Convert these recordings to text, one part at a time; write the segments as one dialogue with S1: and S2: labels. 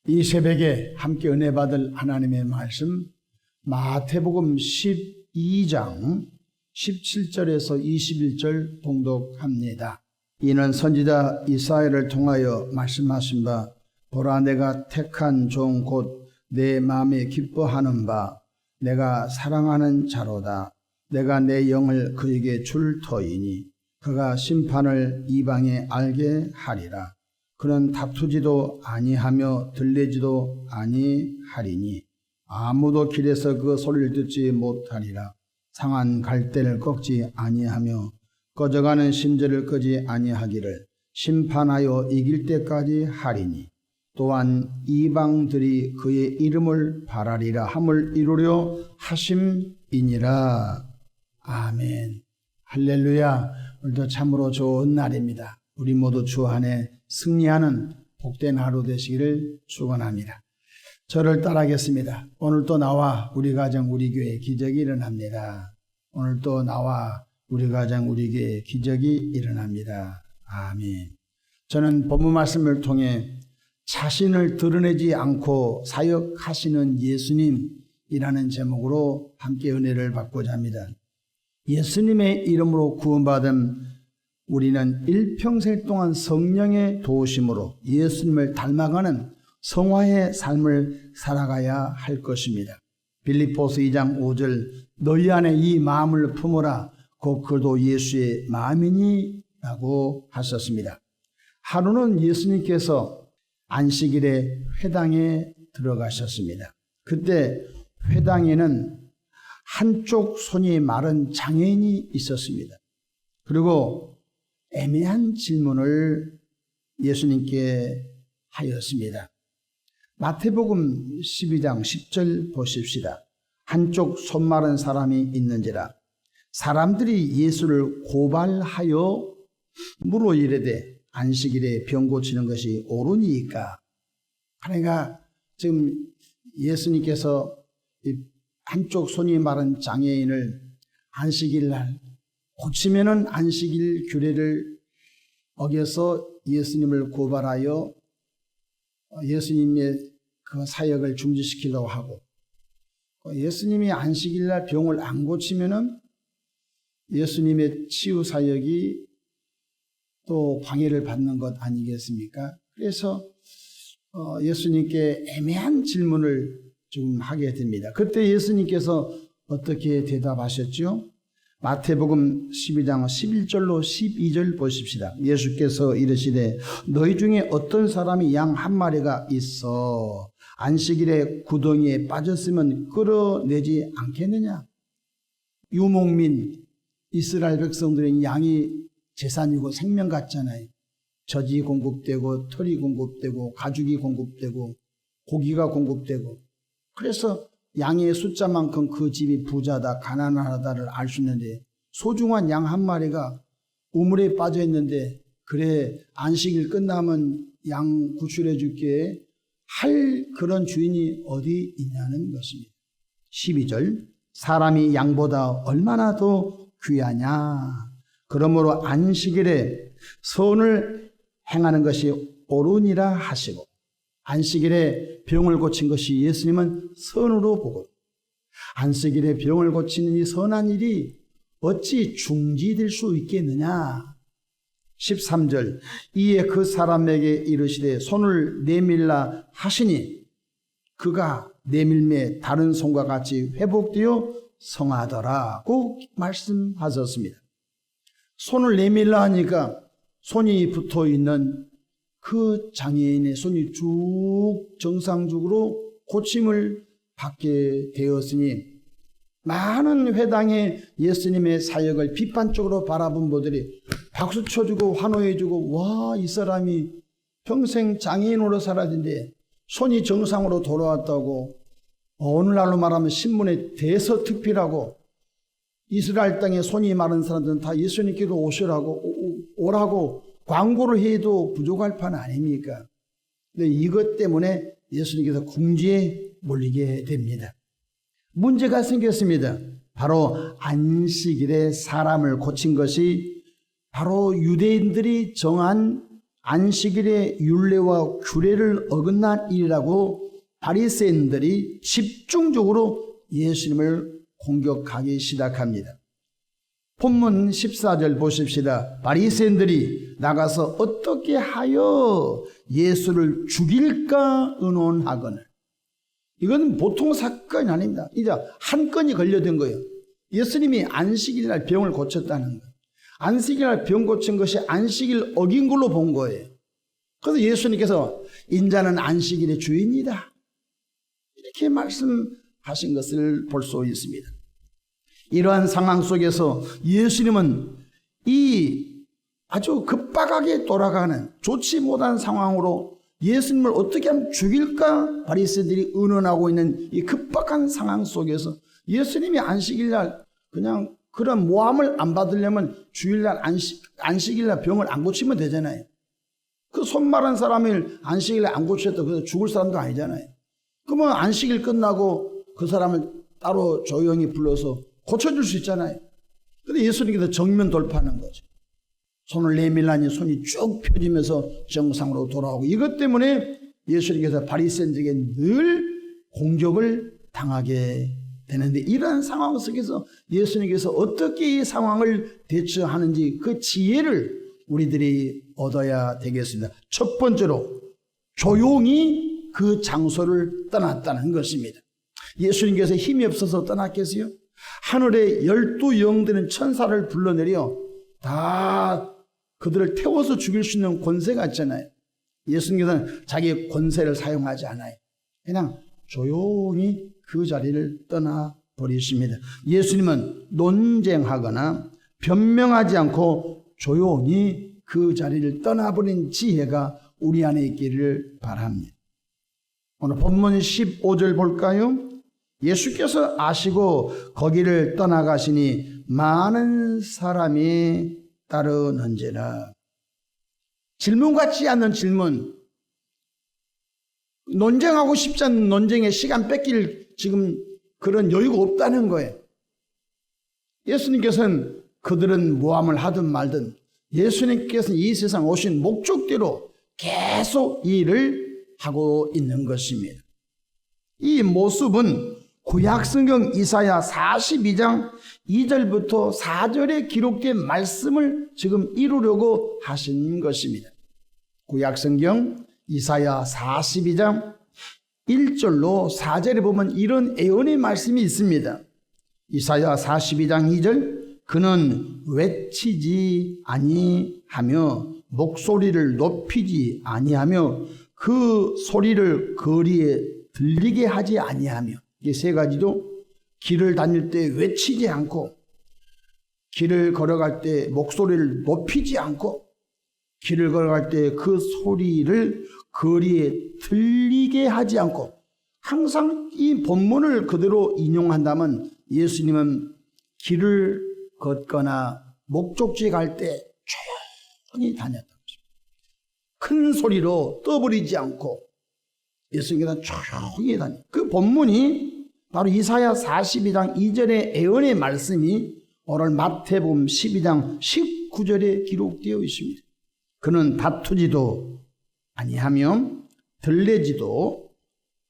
S1: 이 새벽에 함께 은혜 받을 하나님의 말씀 마태복음 12장 17절에서 21절 봉독합니다. 이는 선지자 이사야를 통하여 말씀하신 바 보라 내가 택한 종 곧 내 마음에 기뻐하는 바 내가 사랑하는 자로다. 내가 내 영을 그에게 줄 터이니 그가 심판을 이방에 알게 하리라. 그는 다투지도 아니하며 들리지도 아니하리니 아무도 길에서 그 소리를 듣지 못하리라. 상한 갈대를 꺾지 아니하며 꺼져가는 심지를 끄지 아니하기를 심판하여 이길 때까지 하리니 또한 이방들이 그의 이름을 바라리라 함을 이루려 하심이니라. 아멘. 할렐루야. 오늘도 참으로 좋은 날입니다. 우리 모두 주 안에 승리하는 복된 하루 되시기를 축원합니다. 저를 따라하겠습니다. 오늘도 나와 우리 가정 우리 교회에 기적이 일어납니다. 오늘도 나와 우리 가정 우리 교회에 기적이 일어납니다. 아멘. 저는 본문 말씀을 통해 자신을 드러내지 않고 사역하시는 예수님이라는 제목으로 함께 은혜를 받고자 합니다. 예수님의 이름으로 구원받은 우리는 일평생 동안 성령의 도우심으로 예수님을 닮아가는 성화의 삶을 살아가야 할 것입니다. 빌립보서 2장 5절 너희 안에 이 마음을 품으라 곧 그도 예수의 마음이니 라고 하셨습니다. 하루는 예수님께서 안식일에 회당에 들어가셨습니다. 그때 회당에는 한쪽 손이 마른 장애인이 있었습니다. 그리고 애매한 질문을 예수님께 하였습니다. 마태복음 12장 10절 보십시다. 한쪽 손 마른 사람이 있는지라 사람들이 예수를 고발하여 물어 이르되 안식일에 병 고치는 것이 옳으니까. 그러니까 지금 예수님께서 한쪽 손이 마른 장애인을 안식일 날 고치면은 안식일 규례를 어겨서 예수님을 고발하여 예수님의 그 사역을 중지시키려고 하고, 예수님이 안식일 날 병을 안 고치면은 예수님의 치유 사역이 또 방해를 받는 것 아니겠습니까? 그래서 예수님께 애매한 질문을 좀 하게 됩니다. 그때 예수님께서 어떻게 대답하셨죠? 마태복음 12장 11절로 12절 보십시다. 예수께서 이르시되 너희 중에 어떤 사람이 양 한 마리가 있어 안식일에 구덩이에 빠졌으면 끌어내지 않겠느냐? 유목민 이스라엘 백성들은 양이 재산이고 생명 같잖아요. 젖이 공급되고 털이 공급되고 가죽이 공급되고 고기가 공급되고, 그래서 양의 숫자만큼 그 집이 부자다 가난하다를 알 수 있는데 소중한 양 한 마리가 우물에 빠져 있는데 그래 안식일 끝나면 양 구출해 줄게 할 그런 주인이 어디 있냐는 것입니다. 12절 사람이 양보다 얼마나 더 귀하냐. 그러므로 안식일에 선을 행하는 것이 옳으니라 하시고, 안식일에 병을 고친 것이 예수님은 선으로 보고, 안식일에 병을 고치는 이 선한 일이 어찌 중지될 수 있겠느냐. 13절 이에 그 사람에게 이르시되 손을 내밀라 하시니 그가 내밀매 다른 손과 같이 회복되어 성하더라고 말씀하셨습니다. 손을 내밀라 하니까 손이 붙어 있는 그 장애인의 손이 쭉 정상적으로 고침을 받게 되었으니 많은 회당에 예수님의 사역을 비판적으로 바라본 분들이 박수 쳐주고 환호해주고 와, 이 사람이 평생 장애인으로 살았는데 손이 정상으로 돌아왔다고, 오늘날로 말하면 신문에 대서특필하고 이스라엘 땅에 손이 마른 사람들은 다 예수님께로 오라고 광고를 해도 부족할 판 아닙니까? 근데 이것 때문에 예수님께서 궁지에 몰리게 됩니다. 문제가 생겼습니다. 바로 안식일에 사람을 고친 것이 바로 유대인들이 정한 안식일의 율례와 규례를 어긋난 일이라고 바리새인들이 집중적으로 예수님을 공격하기 시작합니다. 본문 14절 보십시다. 바리새인들이 나가서 어떻게 하여 예수를 죽일까 의논하거늘. 이건 보통 사건이 아닙니다. 이제 한 건이 걸려든 거예요. 예수님이 안식일날 병을 고쳤다는 거예요. 안식일날 병 고친 것이 안식일 어긴 걸로 본 거예요. 그래서 예수님께서 인자는 안식일의 주인이다, 이렇게 말씀하신 것을 볼 수 있습니다. 이러한 상황 속에서 예수님은 이 아주 급박하게 돌아가는 좋지 못한 상황으로 예수님을 어떻게 하면 죽일까 바리새인들이 의논하고 있는 이 급박한 상황 속에서 예수님이 안식일날 그냥 그런 모함을 안 받으려면 주일날 안식일날 병을 안 고치면 되잖아요. 그 손마른 사람을 안식일날 안 고쳤다 그래서 죽을 사람도 아니잖아요. 그러면 안식일 끝나고 그 사람을 따로 조용히 불러서 고쳐줄 수 있잖아요. 근데 예수님께서 정면 돌파하는 거죠. 손을 내밀라니 손이 쭉 펴지면서 정상으로 돌아오고, 이것 때문에 예수님께서 바리새인들에게 늘 공격을 당하게 되는데, 이러한 상황 속에서 예수님께서 어떻게 이 상황을 대처하는지 그 지혜를 우리들이 얻어야 되겠습니다. 첫 번째로 조용히 그 장소를 떠났다는 것입니다. 예수님께서 힘이 없어서 떠났겠어요? 하늘에 12영 되는 천사를 불러내려 다 그들을 태워서 죽일 수 있는 권세가 있잖아요. 예수님께서는 자기의 권세를 사용하지 않아요. 그냥 조용히 그 자리를 떠나버리십니다. 예수님은 논쟁하거나 변명하지 않고 조용히 그 자리를 떠나버린 지혜가 우리 안에 있기를 바랍니다. 오늘 본문 15절 볼까요? 예수께서 아시고 거기를 떠나가시니 많은 사람이 따르는지라. 질문 같지 않는 질문, 논쟁하고 싶지 않은 논쟁에 시간 뺏길 지금 그런 여유가 없다는 거예요. 예수님께서는 그들은 모함을 하든 말든 예수님께서는 이 세상 오신 목적대로 계속 이 일을 하고 있는 것입니다. 이 모습은 구약성경 이사야 42장 2절부터 4절에 기록된 말씀을 지금 이루려고 하신 것입니다. 구약성경 이사야 42장 1절로 4절에 보면 이런 예언의 말씀이 있습니다. 이사야 42장 2절, 그는 외치지 아니하며 목소리를 높이지 아니하며 그 소리를 거리에 들리게 하지 아니하며. 이게 세 가지도 길을 다닐 때 외치지 않고, 길을 걸어갈 때 목소리를 높이지 않고, 길을 걸어갈 때 그 소리를 거리에 들리게 하지 않고. 항상 이 본문을 그대로 인용한다면 예수님은 길을 걷거나 목적지에 갈 때 조용히 다녔다는 것입니다. 큰 소리로 떠버리지 않고 예수님께서 조용히 다니. 그 본문이 바로 이사야 42장 2절의 예언의 말씀이 오늘 마태복음 12장 19절에 기록되어 있습니다. 그는 다투지도 아니하며 들레지도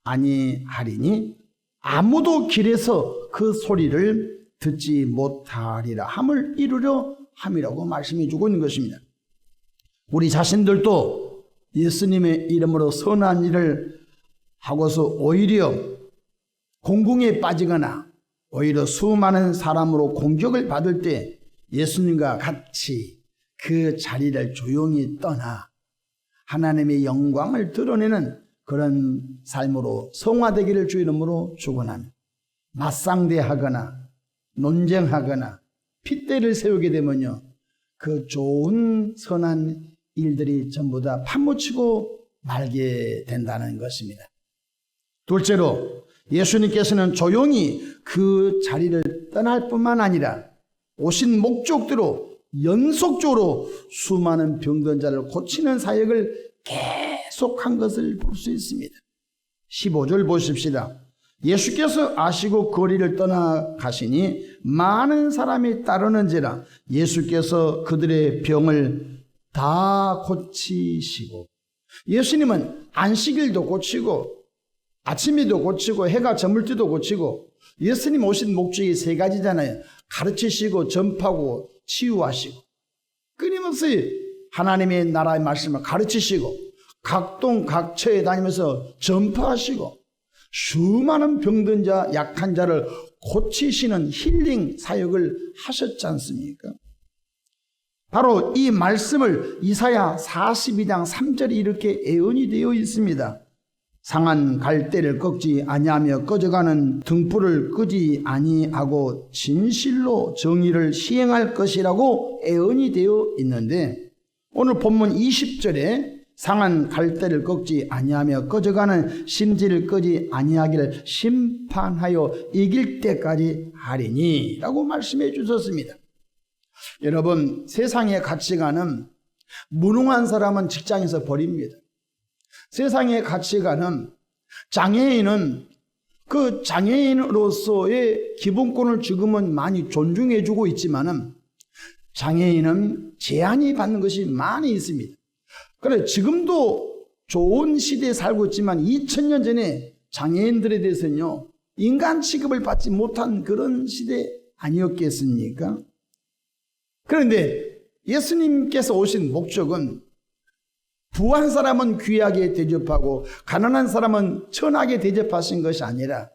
S1: 아니하리니 아무도 길에서 그 소리를 듣지 못하리라 함을 이루려 함이라고 말씀해 주고 있는 것입니다. 우리 자신들도 예수님의 이름으로 선한 일을 하고서 오히려 공궁에 빠지거나 오히려 수많은 사람으로 공격을 받을 때 예수님과 같이 그 자리를 조용히 떠나 하나님의 영광을 드러내는 그런 삶으로 성화되기를 주 이름으로 축원합니다. 맞상대하거나 논쟁하거나 핏대를 세우게 되면요, 그 좋은 선한 일들이 전부 다 파묻히고 말게 된다는 것입니다. 둘째로 예수님께서는 조용히 그 자리를 떠날 뿐만 아니라 오신 목적대로 연속적으로 수많은 병든 자를 고치는 사역을 계속한 것을 볼 수 있습니다. 15절 보십시다. 예수께서 아시고 거리를 떠나가시니 많은 사람이 따르는지라. 예수께서 그들의 병을 다 고치시고, 예수님은 안식일도 고치고 아침에도 고치고 해가 저물 때도 고치고, 예수님 오신 목적이 세 가지잖아요. 가르치시고 전파하고 치유하시고, 끊임없이 하나님의 나라의 말씀을 가르치시고 각동 각처에 다니면서 전파하시고 수많은 병든 자 약한 자를 고치시는 힐링 사역을 하셨지 않습니까? 바로 이 말씀을 이사야 42장 3절에 이렇게 예언이 되어 있습니다. 상한 갈대를 꺾지 아니하며 꺼져가는 등불을 끄지 아니하고 진실로 정의를 시행할 것이라고 예언이 되어 있는데, 오늘 본문 20절에 상한 갈대를 꺾지 아니하며 꺼져가는 심지를 끄지 아니하기를 심판하여 이길 때까지 하리니 라고 말씀해 주셨습니다. 여러분, 세상의 가치관은 무능한 사람은 직장에서 버립니다. 세상의 가치관은 장애인은 그 장애인으로서의 기본권을 지금은 많이 존중해 주고 있지만은 장애인은 제한이 받는 것이 많이 있습니다. 그래, 지금도 좋은 시대에 살고 있지만 2000년 전에 장애인들에 대해서는요, 인간 취급을 받지 못한 그런 시대 아니었겠습니까? 그런데 예수님께서 오신 목적은 부한 사람은 귀하게 대접하고 가난한 사람은 천하게 대접하신 것이 아니라,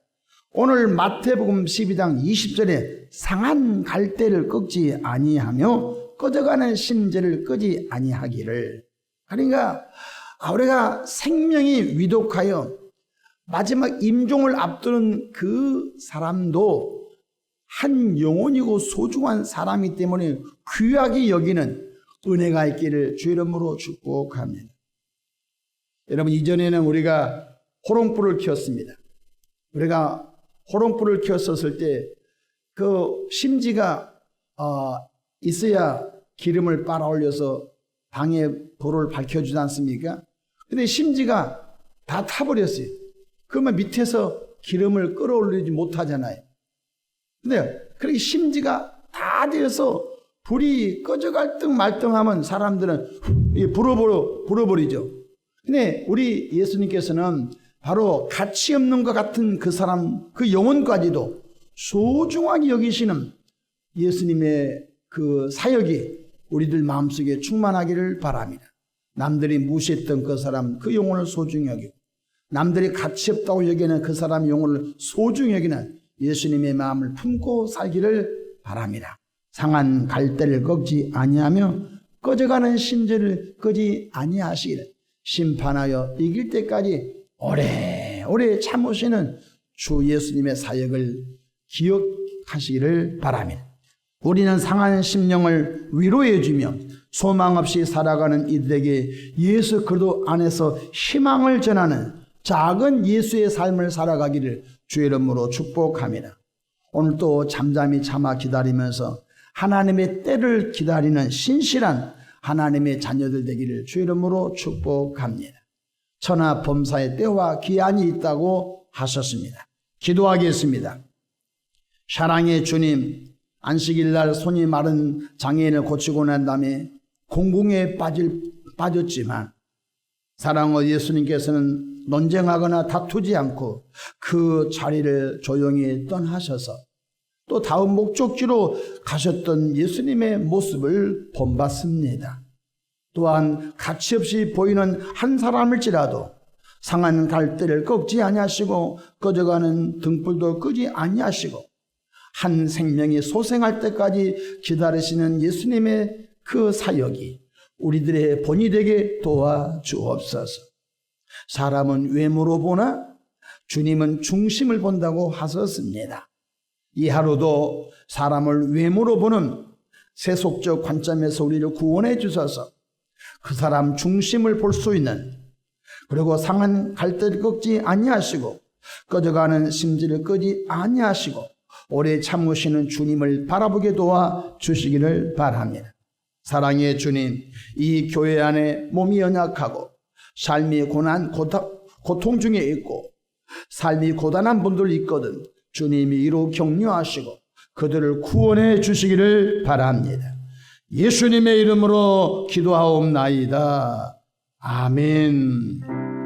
S1: 오늘 마태복음 12장 20절에 상한 갈대를 꺾지 아니하며 꺼져가는 심지를 끄지 아니하기를, 그러니까 우리가 생명이 위독하여 마지막 임종을 앞두는 그 사람도 한 영혼이고 소중한 사람이기 때문에 귀하게 여기는 은혜가 있기를 주 이름으로 축복합니다. 여러분, 이전에는 우리가 호롱불을 켰습니다. 우리가 호롱불을 켰었을 때 그 심지가 있어야 기름을 빨아 올려서 방에 불을 밝혀주지 않습니까? 근데 심지가 다 타버렸어요. 그러면 밑에서 기름을 끌어올리지 못하잖아요. 근데 그렇게 심지가 다 되어서 불이 꺼져갈 등 말등하면 사람들은 불어버리죠. 근데 우리 예수님께서는 바로 가치 없는 것 같은 그 사람, 그 영혼까지도 소중하게 여기시는 예수님의 그 사역이 우리들 마음속에 충만하기를 바랍니다. 남들이 무시했던 그 사람, 그 영혼을 소중히 여기고, 남들이 가치 없다고 여기는 그 사람 영혼을 소중히 여기는 예수님의 마음을 품고 살기를 바랍니다. 상한 갈대를 꺾지 아니하며 꺼져가는 심지를 끄지 아니하시기를 심판하여 이길 때까지 오래오래 참으시는 주 예수님의 사역을 기억하시기를 바랍니다. 우리는 상한 심령을 위로해 주며 소망 없이 살아가는 이들에게 예수 그리스도 안에서 희망을 전하는 작은 예수의 삶을 살아가기를 주의 이름으로 축복합니다. 오늘 또 잠잠히 참아 기다리면서 하나님의 때를 기다리는 신실한 하나님의 자녀들 되기를 주의 이름으로 축복합니다. 천하 범사의 때와 기한이 있다고 하셨습니다. 기도하겠습니다. 사랑의 주님, 안식일날 손이 마른 장애인을 고치고 난 다음에 공궁에 빠졌지만 사랑의 예수님께서는 논쟁하거나 다투지 않고 그 자리를 조용히 떠나셔서 또 다음 목적지로 가셨던 예수님의 모습을 본받습니다. 또한 가치없이 보이는 한 사람일지라도 상한 갈대를 꺾지 아니하시고 꺼져가는 등불도 끄지 아니하시고 한 생명이 소생할 때까지 기다리시는 예수님의 그 사역이 우리들의 본이 되게 도와주옵소서. 사람은 외모로 보나 주님은 중심을 본다고 하셨습니다. 이 하루도 사람을 외모로 보는 세속적 관점에서 우리를 구원해 주셔서 그 사람 중심을 볼 수 있는, 그리고 상한 갈대를 꺾지 아니하시고 꺼져가는 심지를 끄지 아니하시고 오래 참으시는 주님을 바라보게 도와주시기를 바랍니다. 사랑의 주님, 이 교회 안에 몸이 연약하고 삶이 고통 중에 있고 삶이 고단한 분들 있거든 주님이 이로 격려하시고 그들을 구원해 주시기를 바랍니다. 예수님의 이름으로 기도하옵나이다. 아멘.